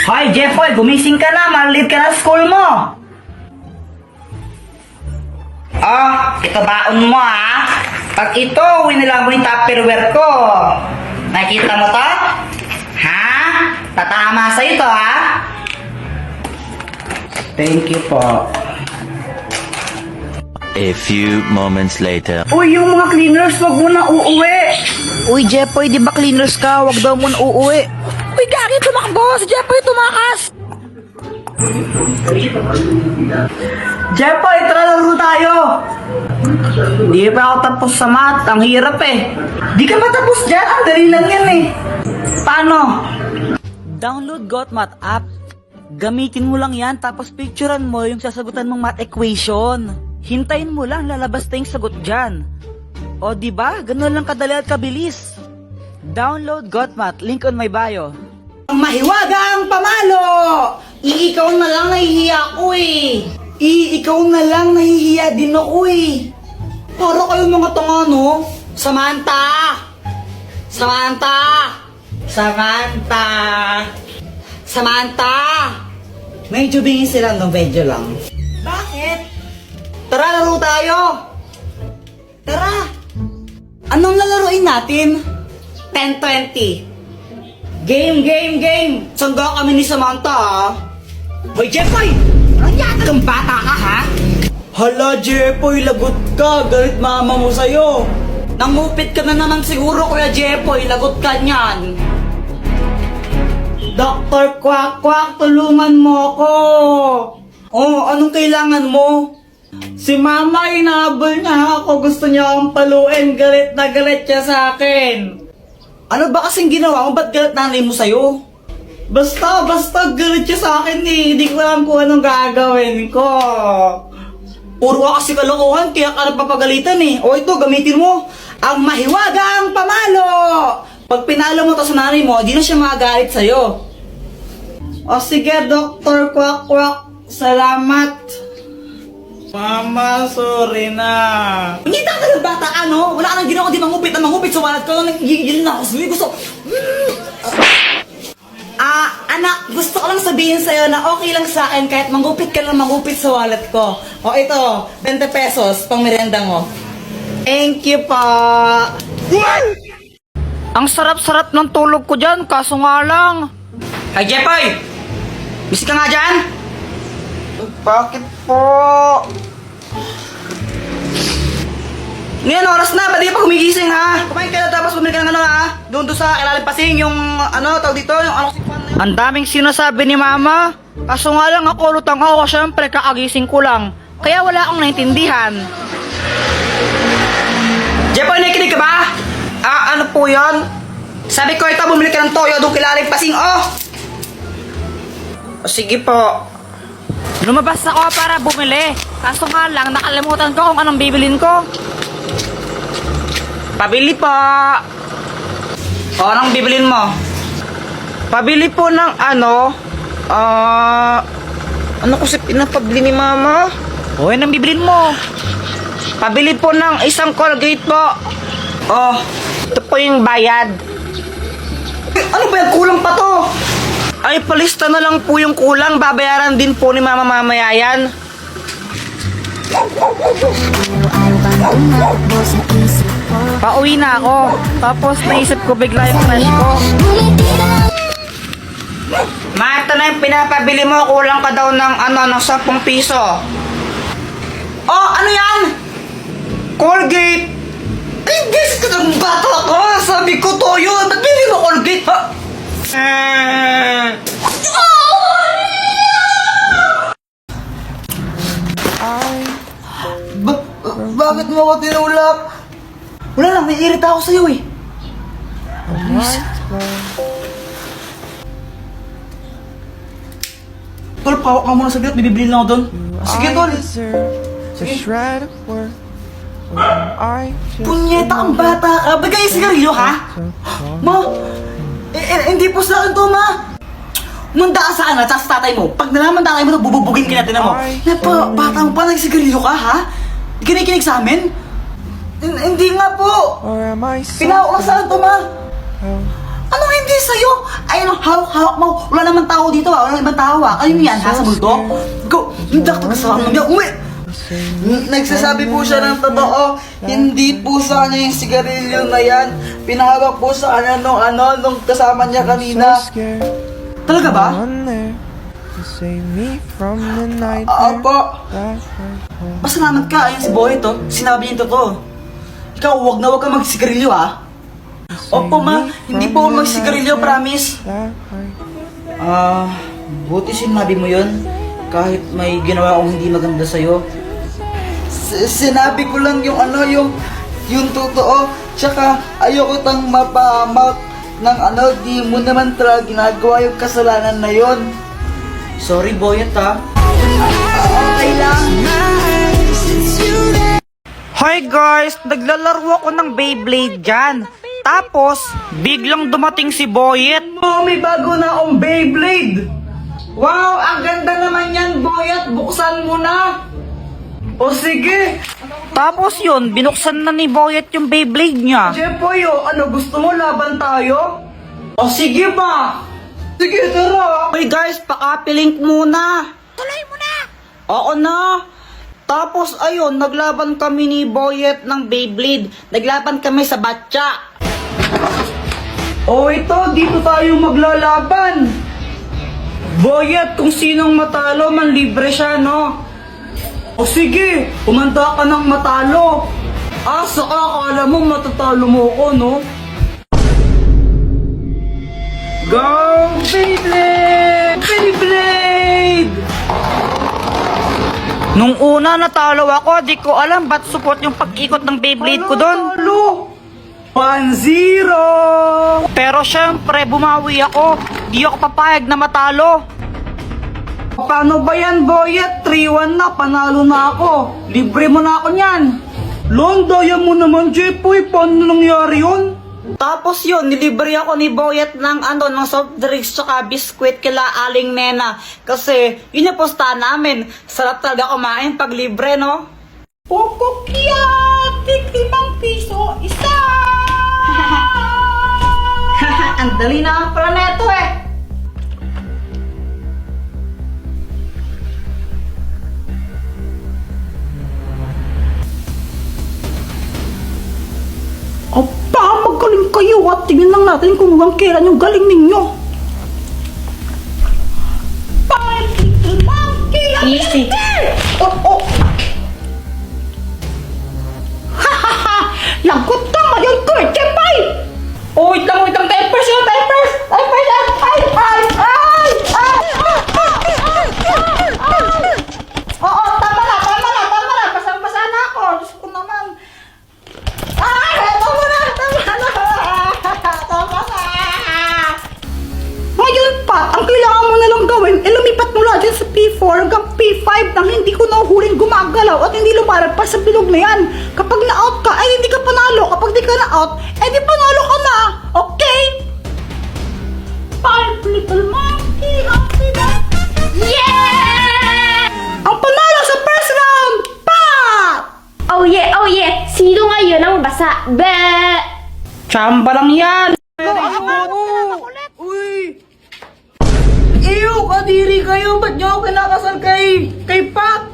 Hoy, Jeffoy, gumising ka na. Malit ka na sa school mo. Oh, ito baon mo ha. Pag ito, winila mo yung Tupperware ko. Nakikita mo to? Ha? Tatama sa'yo to ha? Thank you po. A few moments later. Uy, yung mga cleaners, wag mo na uuwi. Uy, Jepoy, di ba cleaners ka? Huwag daw mo na uuwi. Uy, Gagi, tumakbo! Si Jepoy tumakas! Jeffoy, tara laro tayo. Di pa ako tapos sa math. Ang hirap eh. Di ka ba tapos dyan? Ang dali lang yan eh. Paano? Download GotMath app. Gamitin mo lang yan, tapos picturean mo yung sasagutan mong math equation. Hintayin mo lang, lalabas na yung sagot dyan. O diba, ganun lang kadali at kabilis. Download GotMath, link on my bio. Ang mahiwaga ang pamalo! Ikaw na lang nahihiya ko eh. Ikaw na lang nahihiya din ako eh. Para kayo mga tanga no? Samantha! Samantha! Samantha! Samantha! Medyo bingin sila no, medyo lang. Bakit? Tara, laro tayo! Tara! Anong lalaroin natin? 10-20. Game! Sangga kami ni Samantha ha? Hoy, Jeffoy! Anong yata kang bata ka ha? Hala, Jeffoy, lagot ka. Galit mama mo sa'yo. Nangupit ka na naman siguro, Kuya Jeffoy. Lagot ka niyan. Dr. Quack, tulungan mo ako. Oh, anong kailangan mo? Si Mama, inahabol niya ako. Gusto niya akong paluin. Galit na galit siya sa akin. Ano ba kasing ginawa mo? Ba't galit nanay mo sa'yo? Basta galit siya sa akin eh. Hindi ko alam kung anong gagawin ko. Puro ka kasi kalokohan, kaya ka napapagalitan eh. O ito, gamitin mo. Ang mahiwagang pamalo! Pag pinalo mo to sa nanay mo, di na siya magagalit sa'yo. O sige, Dr. Quack, salamat. Mama, sorry na. Hindi ka ng bata ka, no? Wala ka nang ginawa, di mangupit sa wallet ko. Nagigil na ako. Sabi, gusto... anak, gusto ko lang sabihin sa'yo na okay lang sa akin kahit mangupit ka lang mangupit sa wallet ko. O ito, 20 pesos, pang merienda mo. Thank you pa. Ang sarap-sarap ng tulog ko dyan, kaso nga lang. Ay, Jeffoy! Busy ka nga dyan? Bakit po? Ngayon, oras na. Pwede ka pa gumigising, ha? Kumain ka na tapos bumili ka ng ano, ha? Doon sa ilalim pasing, yung ano, tawag dito, yung ano, Ang daming sinasabi ni Mama. Kaso nga lang ako, lutang ako, syempre kakagising ko lang. Kaya wala akong naintindihan. Jeffoy, nakikinig ka ba? Ano po yun? Sabi ko ito, bumili ka ng toyo doon kilalim pasing, oh! O, sige po. Lumabas ako para bumili. Kaso nga lang, nakalimutan ko kung anong bibilin ko. Pabili po. O, anong bibilin mo? Pabili po ng ano, ano kasi pinapabili ni Mama? O, yan ang bibilin mo. Pabili po ng isang Colgate po. Oh, ito po yung bayad. Ano ba yan? Kulang pa to. Ay, palista na lang po yung kulang. Babayaran din po ni Mama mamaya yan. Pauwi na ako. Tapos naisip ko bigla yung crush ko. Ma, ito na yung pinapabili mo. Kulang ka daw ng ng 10 piso. Oh, ano yan? Colgate. Ay, beses ka ng bata ko. Sabi ko toyo. Ba't bili mo Colgate, ha? Bakit mo ako tinulak? Wala lang, naiirita ako sa'yo eh. Tol, pawak ka muna saglit, bibili lang ako doon. Sige, Tol. Sige. Punyeta kang bata ka. Bagay yung sigarilyo, ha? Ma, hindi po sa akin to, ma. Munda ka sa akin, sa tatay mo. Pag nalaman tatay mo, bububugin ka natin mo. Bata mo pa, nagsigarilyo ka, ha? Kinikinig sa amin? Hindi nga po. Pinawak lang sa akin to, ma. Ano hindi sa'yo? Ayun, hawak mo. Wala naman tao dito ha. Wala naman tao ha. Kayo yan ha, sa multo. Go! Hindi ako kasama niya. Uwi! Nagsasabi po siya ng totoo. Hindi po sa kanya yung sigarilyo na yan. Pinahawak po sa kanya nung kasama niya kanina. Talaga ba? Save me from the night. Opo. Pasalamat ka. Ayun si Boy to. Sinabi niya yung totoo. Ikaw, wag ka magsigarilyo ha. Opo ma, hindi po ako magsigarilyo, promise. Buti sinabi mo yun. Kahit may ginawa akong hindi maganda sa'yo. Sinabi ko lang yung totoo. Tsaka ayoko tang mapahamak ng di mo naman talaga ginagawa yung kasalanan na yon. Sorry Boyet ha. Okay lang. Hi guys! Naglalaro ako ng Beyblade dyan. Tapos, biglang dumating si Boyet. Oh, may bago na akong Beyblade. Wow, ang ganda naman yan Boyet. Buksan mo na. O sige. Tapos yun, binuksan na ni Boyet yung Beyblade niya. Jepoy, ano gusto mo? Laban tayo? O sige ba? Sige, tara. Hey guys, pakapilink muna. Tuloy mo na. Oo na. Tapos ayun, naglaban kami ni Boyet ng Beyblade. Naglaban kami sa batya. O ito, dito tayo maglalaban. Boyet, kung sinong matalo, manlibre siya, no? O sige, umanda ka ng matalo. Saka akala mo matatalo mo ko, no? Go, Beyblade! Beyblade! Nung una natalo ako, di ko alam ba't support yung pag-ikot ng Beyblade ko doon. Talo! 1-0! Pero syempre, bumawi ako. Di ako papayag na matalo. Paano ba yan, Boyet? 3-1 na, panalo na ako. Libre mo na ako niyan. Daya mo naman, Jepoy. Paano nangyari yun? Tapos yun, nilibre ako ni Boyet ng ng soft drinks tsaka biskwit kila Aling Nena. Kasi yun yung posta namin. Sarap talaga kumain pag libre, no? Poco Tig 5 piso, isa! Ang dali na pala neto eh. Aba, magaling kayo at tingnan lang natin kung hanggang kailan yung galing ninyo. Easy. Oh! Lagot na ngayon ko eh, Jepay! Oh, wait lang, diapers yun, diapers! Oo, tama na, basang-basa na ako, Diyos ko naman. Tama na! Ngayon pa, ang kailangan mo na lang gawin, lumipat mula dyan sa P4 hanggang P5 nang hindi ko nahuhuling gumagalaw at hindi lumalagpas sa bilog na yan. Kapag na-out ka, ay hindi ka panalo. Kapag di ka na-out, eh di panalo ka na. Okay? 5 little monkey, happy na. Yeah! Ang panalo sa first round, Pat! Oh yeah! Sino ngayon ang basa? Be! Chamba lang yan. Uy! Ew, kadiri kayo. Ba't nyo ako kinakasal kay Pat?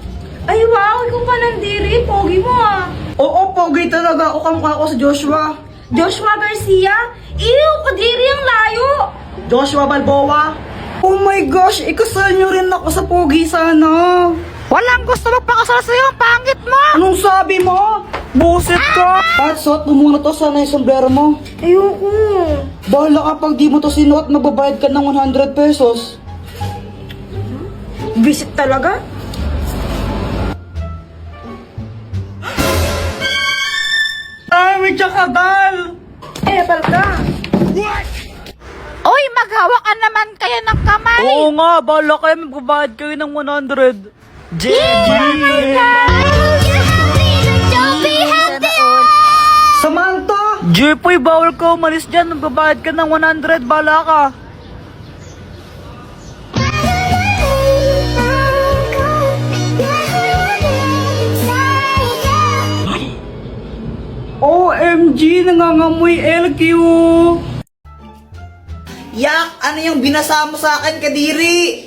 Ay wow, ikaw pa nandiri. Pogi mo ah. Oo, pogi talaga. O kamukha ko sa Joshua. Joshua Garcia? Ew, kadiri ang layo. Joshua Balboa. Oh my gosh, ikasal nyo rin ako sa pogi sana. Walang gusto magpakasal sa'yo. Ang pangit mo. Anong sabi mo? Buset ka. Pat, suot mo muna to. Sana yung sombrero mo. Ayoko. Bahala kapag di mo to sinuot, magbabayad ka ng 100 pesos. Visit talaga? Ay, may tsakadal. Palka. Oy, maghawa ka naman kaya ng kamay. Oo nga, bala kayo. Magbabayad kayo ng 100. Samantha! Jepoy, bawal ka umalis dyan. Magbabayad ka ng 100. Bala ka. OMG, nangangamoy LQ. umiiyak? Ano yung binasa mo sa akin, Kadiri?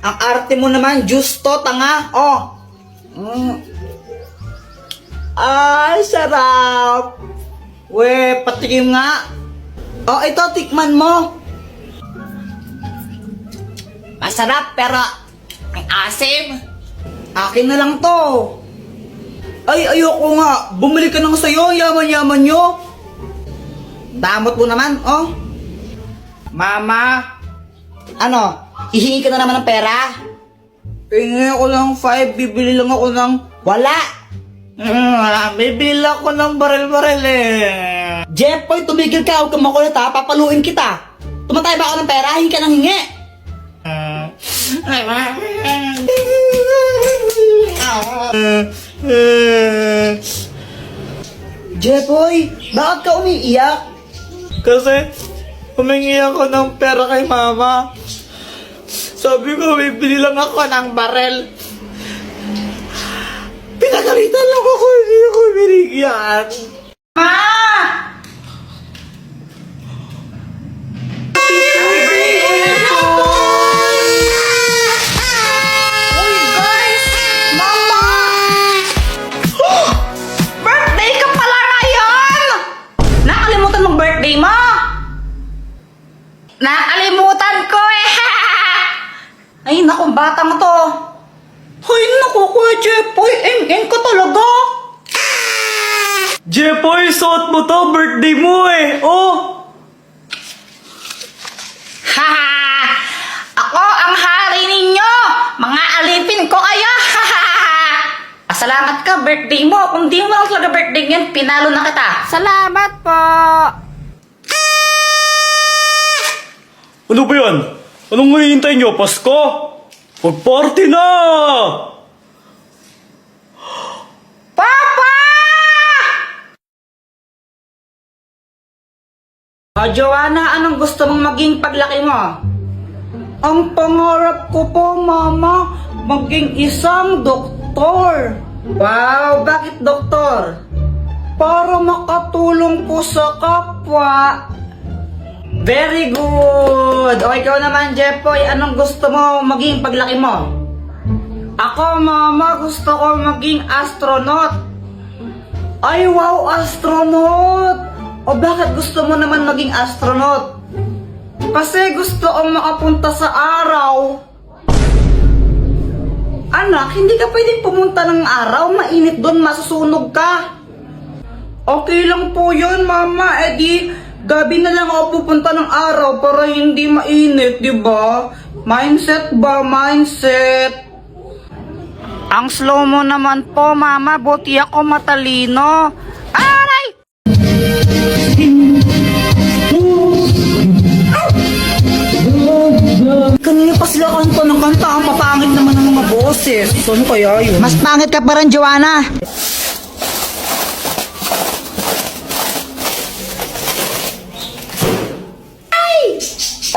Ang arte mo naman, justo, tanga. Oh. Ay, sarap. We, patikim nga. Oh, ito, tikman mo. Masarap, pero ang asim. Akin na lang to. Ay, ayoko nga. Bumili ka nang sayo, yaman-yaman nyo. Damot mo naman, oh. Mama. Ano, hihingi ka na naman ng pera? Hingi ako ng 5, bibili lang ako ng... Wala. Wala, bibili ako ng baril-baril eh. Jeffoy, tumigil ka, huwag kang makulit ha, papaluin kita. Tumatay ba ako ng pera, hingi ka ng hingi. Jeffoy, bakit ka umiiyak? Kasi, humingi ako ng pera kay mama. Sabi ko, bibili lang ako ng barel. Pinagalitan lang ako, hindi ako binigyan. Ma! Uy, guys! Mama! Birthday ka pala ngayon! Nakalimutan mong birthday mo? Nakalimutan ko eh! Ay, naku, batang to. Ay, naku, Kuya Jeffoy, eng-eng ka talaga. Jeffoy, suot mo to, birthday mo eh. Oh! Haha! Ako ang hari ninyo! Mga alipin ko kayo! Pasalamat ka, birthday mo. Kung di mo lang talaga birthday yan, pinalo na kita. Salamat po! Ano ba yan? Anong mahihintay nyo? Pasko? Mag-party na! Papa! Joanna, anong gusto mong maging paglaki mo? Ang pangarap ko po, Mama, maging isang doktor. Wow, bakit doktor? Para makatulong po sa kapwa. Very good! O ikaw naman, Jeffoy, anong gusto mo maging paglaki mo? Ako, Mama, gusto ko maging astronaut. Ay, wow, astronaut! O bakit gusto mo naman maging astronaut? Kasi gusto kong makapunta sa araw. Anak, hindi ka pwedeng pumunta ng araw. Mainit doon, masusunog ka. Okay lang po yun, Mama. Eh di, gabi na lang ako pupunta ng araw para hindi mainit, di ba? Mindset ba? Mindset. Ang slow mo naman po, Mama. Buti ako matalino. Aray! Kanina pa sila kanta ng kanta. Ang papangit naman ng mga boses. Ano kaya yun? Mas pangit ka pa rin, Joanna.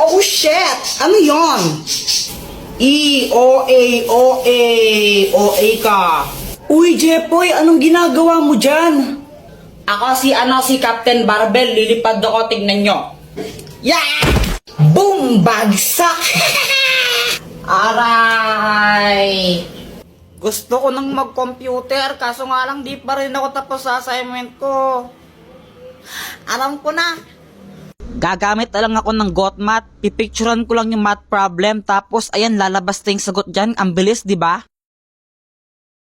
Oh shit! Ano yon? O-A ka. Uy, Jeffoy, anong ginagawa mo dyan? Ako si Captain Barbell, lilipad ako, tignan nyo. Yeah! Boom! Bagsak! Aray! Gusto ko nang mag-computer, kaso nga lang di pa rin ako tapos sa assignment ko. Alam ko na. Gagamit na lang ako ng GotMath, pipicturean ko lang yung math problem, tapos ayan, lalabas na yung sagot dyan, ang bilis, di ba?